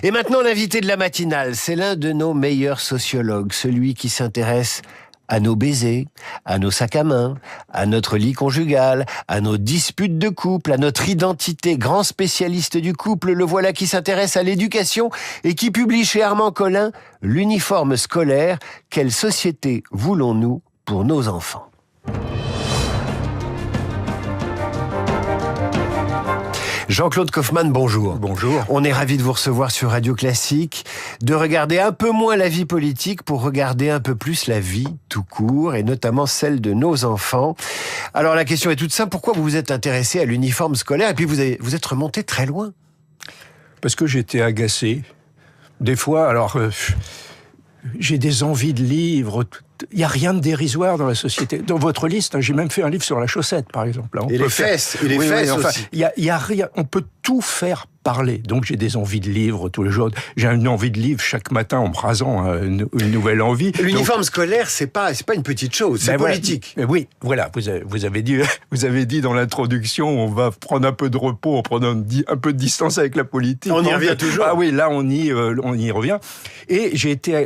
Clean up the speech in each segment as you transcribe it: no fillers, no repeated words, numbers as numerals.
Et maintenant, l'invité de la matinale, c'est l'un de nos meilleurs sociologues, celui qui s'intéresse à nos baisers, à nos sacs à main, à notre lit conjugal, à nos disputes de couple, à notre identité. Grand spécialiste du couple, le voilà qui s'intéresse à l'éducation et qui publie chez Armand Collin l'uniforme scolaire. Quelle société voulons-nous pour nos enfants ? Jean-Claude Kaufmann, bonjour. Bonjour. On est ravis de vous recevoir sur Radio Classique, de regarder un peu moins la vie politique pour regarder un peu plus la vie tout court, et notamment celle de nos enfants. Alors la question est toute simple, pourquoi vous vous êtes intéressé à l'uniforme scolaire et puis vous êtes remonté très loin ? Parce que j'étais agacé. Des fois, j'ai des envies de livres. Il n'y a rien de dérisoire dans la société. Dans votre liste, j'ai même fait un livre sur la chaussette, par exemple. Et les fesses aussi. Il y a rien. On peut tout faire parler. Donc j'ai des envies de livres tous les jours. J'ai une envie de livre chaque matin en me rasant, une nouvelle envie. L'uniforme scolaire, c'est pas une petite chose, c'est politique. Voilà. Oui, voilà. Vous avez dit dans l'introduction, on va prendre un peu de repos en prenant un peu de distance avec la politique. On y revient toujours. Ah oui, là on y revient. Et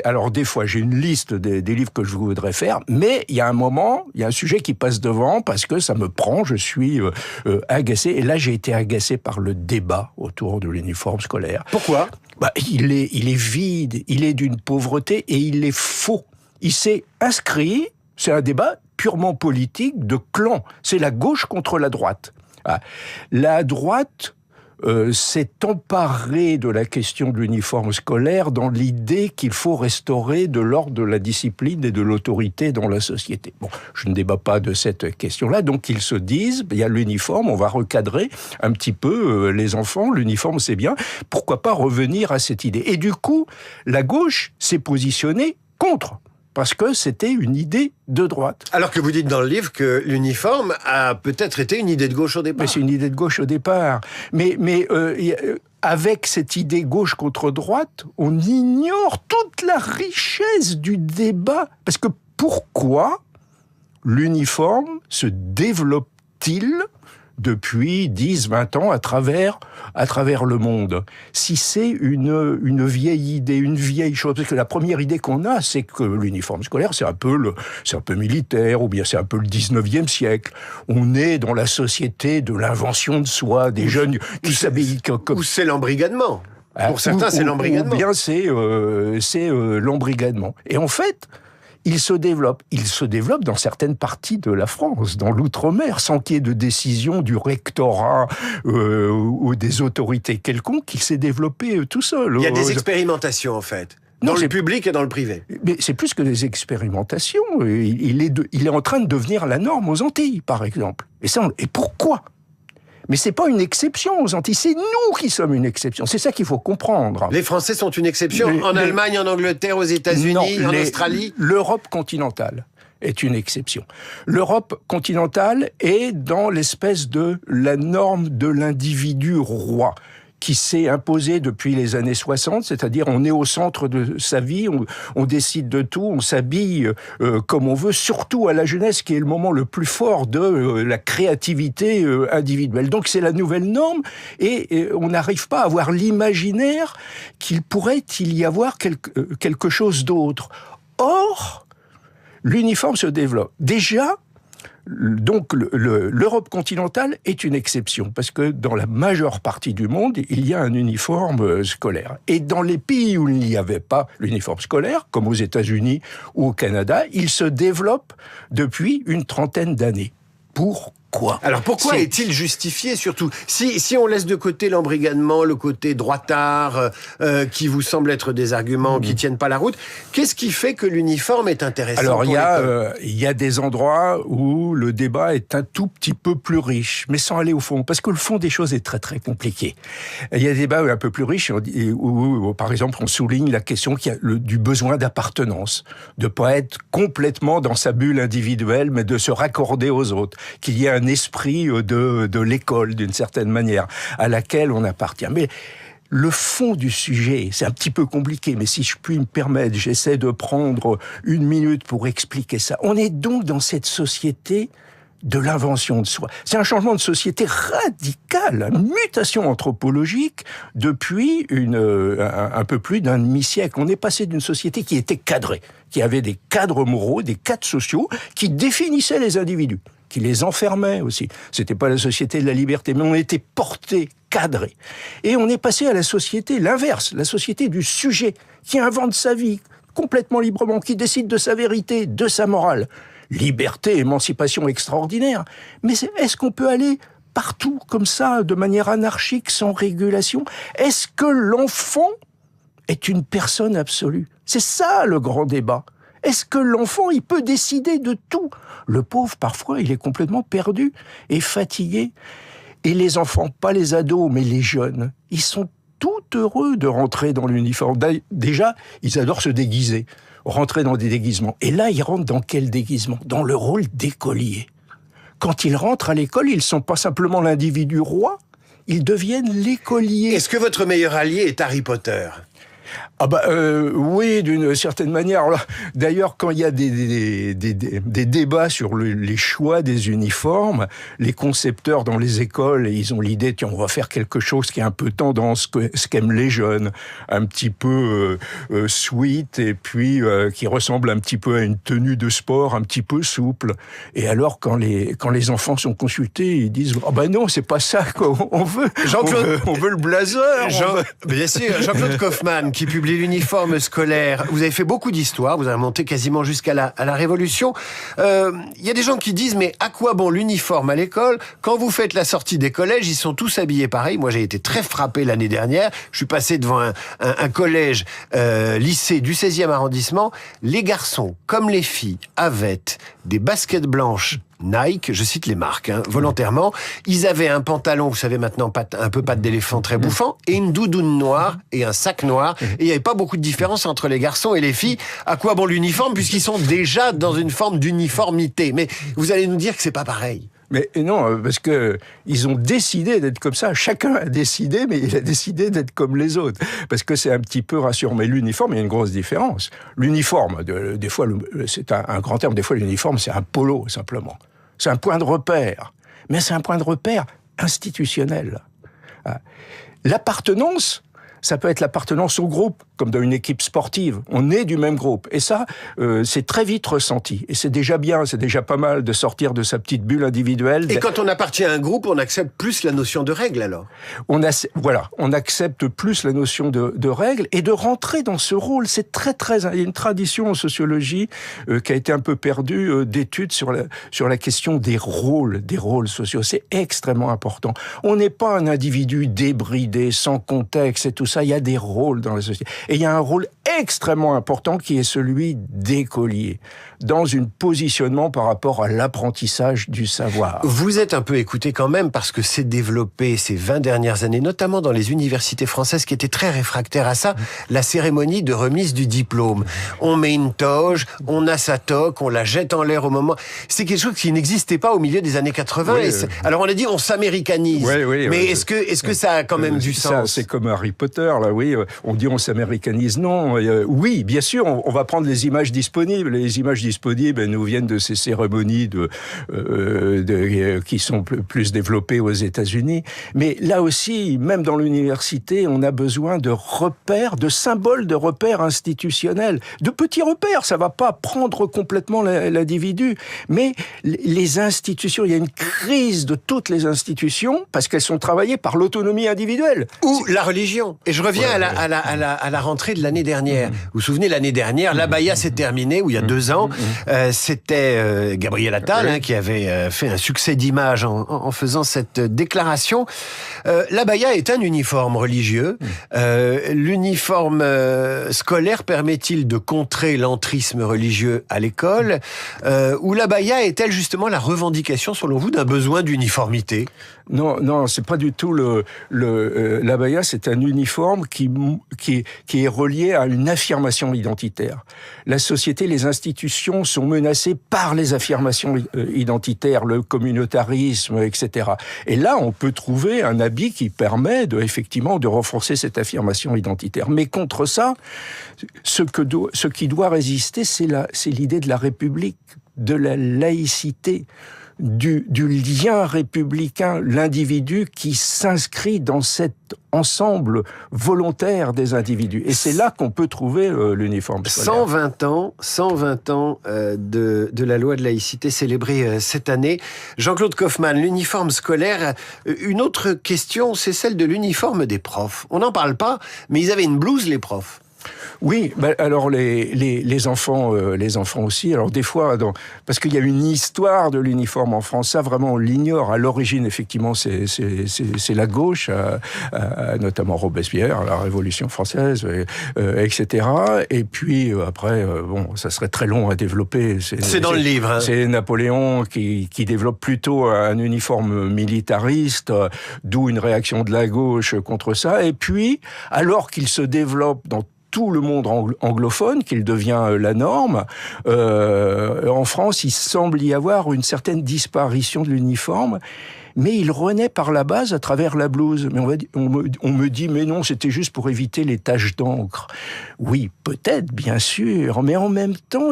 alors des fois j'ai une liste des livres que je voudrais faire, mais il y a un moment, il y a un sujet qui passe devant parce que ça me prend, je suis agacé. Et là j'ai été agacé par le débat autour de l'uniforme scolaire. Pourquoi ? Il est vide, il est d'une pauvreté et il est faux. Il s'est inscrit, c'est un débat purement politique de clan. C'est la gauche contre la droite. La droite s'est emparée de la question de l'uniforme scolaire dans l'idée qu'il faut restaurer de l'ordre de la discipline et de l'autorité dans la société. Bon, je ne débat pas de cette question-là, donc ils se disent, il y a l'uniforme, on va recadrer un petit peu les enfants, l'uniforme c'est bien, pourquoi pas revenir à cette idée ? Et du coup, la gauche s'est positionnée contre, parce que c'était une idée de droite. Alors que vous dites dans le livre que l'uniforme a peut-être été une idée de gauche au départ. Mais c'est une idée de gauche au départ. Mais avec cette idée gauche contre droite, on ignore toute la richesse du débat. Parce que pourquoi l'uniforme se développe-t-il depuis 10-20 ans à travers le monde? Si c'est une vieille idée, une vieille chose, parce que la première idée qu'on a, c'est que l'uniforme scolaire, c'est un peu militaire, ou bien c'est un peu le 19e siècle. On est dans la société de l'invention de soi, des jeunes qui s'habillent comme... Ou c'est l'embrigadement. Pour certains, c'est l'embrigadement. Ou bien c'est l'embrigadement. Et en fait... Il se développe dans certaines parties de la France, dans l'outre-mer, sans qu'il y ait de décision du rectorat ou des autorités quelconques, il s'est développé tout seul. Il y a des expérimentations, en fait, dans le public et dans le privé. Mais c'est plus que des expérimentations. Il est en train de devenir la norme aux Antilles, par exemple. Et pourquoi ? Mais c'est pas une exception aux Antilles, c'est nous qui sommes une exception. C'est ça qu'il faut comprendre. Les Français sont une exception en Allemagne, en Angleterre, aux États-Unis, en Australie. L'Europe continentale est une exception. L'Europe continentale est dans l'espèce de la norme de l'individu roi qui s'est imposée depuis les années 60, c'est-à-dire on est au centre de sa vie, on décide de tout, on s'habille comme on veut, surtout à la jeunesse qui est le moment le plus fort de la créativité individuelle. Donc c'est la nouvelle norme et on n'arrive pas à avoir l'imaginaire qu'il pourrait y avoir quelque chose d'autre. Or, l'uniforme se développe. Déjà, donc l'Europe continentale est une exception, parce que dans la majeure partie du monde, il y a un uniforme scolaire. Et dans les pays où il n'y avait pas l'uniforme scolaire, comme aux États-Unis ou au Canada, il se développe depuis une trentaine d'années. Pourquoi ? Alors pourquoi est-il justifié surtout ? Si on laisse de côté l'embrigadement, le côté droitard, qui vous semble être des arguments qui tiennent pas la route, qu'est-ce qui fait que l'uniforme est intéressant ? Alors il y a des endroits où le débat est un tout petit peu plus riche, mais sans aller au fond, parce que le fond des choses est très très compliqué. Il y a des débats un peu plus riches où par exemple on souligne la question du besoin d'appartenance, de pas être complètement dans sa bulle individuelle, mais de se raccorder aux autres, qu'il y ait un esprit de l'école, d'une certaine manière, à laquelle on appartient. Mais le fond du sujet, c'est un petit peu compliqué, mais si je puis me permettre, j'essaie de prendre une minute pour expliquer ça. On est donc dans cette société de l'invention de soi. C'est un changement de société radical, une mutation anthropologique depuis un peu plus d'un demi-siècle. On est passé d'une société qui était cadrée, qui avait des cadres moraux, des cadres sociaux, qui définissaient les individus, qui les enfermaient aussi. C'était pas la société de la liberté, mais on était porté, cadré. Et on est passé à la société, l'inverse, la société du sujet, qui invente sa vie complètement librement, qui décide de sa vérité, de sa morale. Liberté, émancipation extraordinaire. Mais est-ce qu'on peut aller partout comme ça, de manière anarchique, sans régulation? Est-ce que l'enfant est une personne absolue? C'est ça le grand débat. Est-ce que l'enfant, il peut décider de tout? Le pauvre, parfois, il est complètement perdu et fatigué. Et les enfants, pas les ados, mais les jeunes, ils sont tout heureux de rentrer dans l'uniforme. Déjà, ils adorent se déguiser. Rentrer dans des déguisements. Et là, ils rentrent dans quel déguisement? Dans le rôle d'écolier. Quand ils rentrent à l'école, ils ne sont pas simplement l'individu roi, ils deviennent l'écolier. Est-ce que votre meilleur allié est Harry Potter? Oui, d'une certaine manière. Alors, d'ailleurs, quand il y a des débats sur les choix des uniformes, les concepteurs dans les écoles, ils ont l'idée, tiens, on va faire quelque chose qui est un peu tendance, ce qu'aiment les jeunes, un petit peu sweet, et puis qui ressemble un petit peu à une tenue de sport, un petit peu souple. Et alors, quand les enfants sont consultés, ils disent, non, c'est pas ça qu'on veut. Jean-Claude, on veut le blazer. Bien sûr, Jean-Claude Kaufmann, qui publie l'uniforme scolaire. Vous avez fait beaucoup d'histoires, vous avez monté quasiment jusqu'à la Révolution. Il y a des gens qui disent, mais à quoi bon l'uniforme à l'école? Quand vous faites la sortie des collèges, ils sont tous habillés pareil. Moi, j'ai été très frappé l'année dernière. Je suis passé devant un collège, lycée du 16e arrondissement. Les garçons, comme les filles, avaient des baskets blanches Nike, je cite les marques, volontairement. Ils avaient un pantalon, vous savez maintenant, un peu patte d'éléphant très bouffant, et une doudoune noire et un sac noir. Et il n'y avait pas beaucoup de différence entre les garçons et les filles. À quoi bon l'uniforme, puisqu'ils sont déjà dans une forme d'uniformité? Mais vous allez nous dire que c'est pas pareil. Mais non, parce que ils ont décidé d'être comme ça. Chacun a décidé, mais il a décidé d'être comme les autres. Parce que c'est un petit peu rassurant. Mais l'uniforme, il y a une grosse différence. L'uniforme, des fois, c'est un grand terme. Des fois, l'uniforme, c'est un polo, simplement. C'est un point de repère. Mais c'est un point de repère institutionnel. L'appartenance, ça peut être l'appartenance au groupe, comme dans une équipe sportive. On est du même groupe. Et ça, c'est très vite ressenti. Et c'est déjà bien, c'est déjà pas mal de sortir de sa petite bulle individuelle. Et quand on appartient à un groupe, on accepte plus la notion de règle, alors? On accepte plus la notion de règle et de rentrer dans ce rôle. C'est très, très... Il y a une tradition en sociologie qui a été un peu perdue d'études sur la question des rôles sociaux. C'est extrêmement important. On n'est pas un individu débridé, sans contexte et tout ça. Il y a des rôles dans la société. Et il y a un rôle extrêmement important qui est celui d'écolier, dans un positionnement par rapport à l'apprentissage du savoir. Vous êtes un peu écouté quand même parce que c'est développé ces 20 dernières années, notamment dans les universités françaises qui étaient très réfractaires à ça, la cérémonie de remise du diplôme. On met une toge, on a sa toque, on la jette en l'air au moment... C'est quelque chose qui n'existait pas au milieu des années 80. Oui, alors on a dit on s'américanise. Mais est-ce que ça a quand même du sens? Ça, c'est comme Harry Potter, là, oui. On dit on s'américanise. Non, oui, bien sûr, on va prendre les images disponibles. Les images disponibles, elles nous viennent de ces cérémonies qui sont plus développées aux États-Unis. Mais là aussi, même dans l'université, on a besoin de repères, de symboles de repères institutionnels, de petits repères. Ça va pas prendre complètement l'individu, mais les institutions, il y a une crise de toutes les institutions parce qu'elles sont travaillées par l'autonomie individuelle. Ou la religion. Et je reviens à la rentrée de l'année dernière. Vous vous souvenez, l'année dernière, l'Abaya s'est terminée, où il y a 2 ans, c'était Gabriel Attal qui avait fait un succès d'image en faisant cette déclaration. L'Abaya est un uniforme religieux. L'uniforme scolaire permet-il de contrer l'entrisme religieux à l'école? Ou l'Abaya est-elle justement la revendication, selon vous, d'un besoin d'uniformité? Non, c'est pas du tout l'abaya, c'est un uniforme qui est relié à une affirmation identitaire. La société, les institutions sont menacées par les affirmations identitaires, le communautarisme, etc. Et là, on peut trouver un habit qui permet effectivement de renforcer cette affirmation identitaire. Mais contre ça, ce qui doit résister, c'est l'idée de la République, de la laïcité. du lien républicain, l'individu qui s'inscrit dans cet ensemble volontaire des individus. Et c'est là qu'on peut trouver l'uniforme scolaire. 120 ans de la loi de laïcité célébrée cette année. Jean-Claude Kaufmann, l'uniforme scolaire. Une autre question, c'est celle de l'uniforme des profs. On n'en parle pas, mais ils avaient une blouse, les profs. Oui, alors les enfants aussi. Alors des fois, parce qu'il y a une histoire de l'uniforme en France, ça vraiment on l'ignore. À l'origine, effectivement, c'est la gauche, notamment Robespierre, la Révolution française, etc. Et puis après, ça serait très long à développer. C'est dans le livre. Hein. C'est Napoléon qui développe plutôt un uniforme militariste, d'où une réaction de la gauche contre ça. Et puis, alors qu'il se développe dans tout le monde anglophone, qu'il devient la norme. En France, il semble y avoir une certaine disparition de l'uniforme, mais il renaît par la base à travers la blouse. Mais on me dit, mais non, c'était juste pour éviter les taches d'encre. Oui, peut-être, bien sûr, mais en même temps,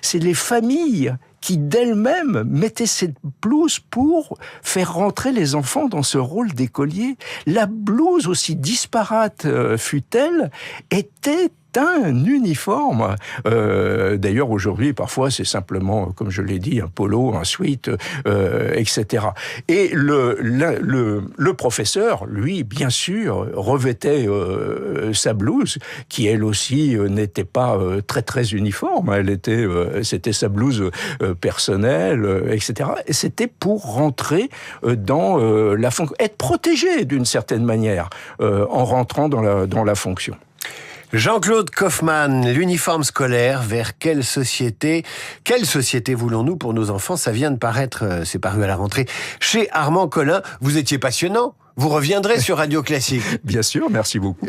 c'est les familles qui d'elle-même mettait cette blouse pour faire rentrer les enfants dans ce rôle d'écolier. La blouse, aussi disparate fut-elle, était un uniforme. D'ailleurs, aujourd'hui, parfois, c'est simplement, comme je l'ai dit, un polo, un sweat, etc. Et le professeur, lui, bien sûr, revêtait sa blouse, qui elle aussi n'était pas très très uniforme. C'était sa blouse personnelle, etc. Et c'était pour rentrer dans la fonction, être protégé d'une certaine manière en rentrant dans la fonction. Jean-Claude Kaufmann, l'uniforme scolaire, vers quelle société voulons-nous pour nos enfants? Ça vient de paraître, c'est paru à la rentrée chez Armand Collin. Vous étiez passionnant. Vous reviendrez sur Radio Classique. Bien sûr, merci beaucoup.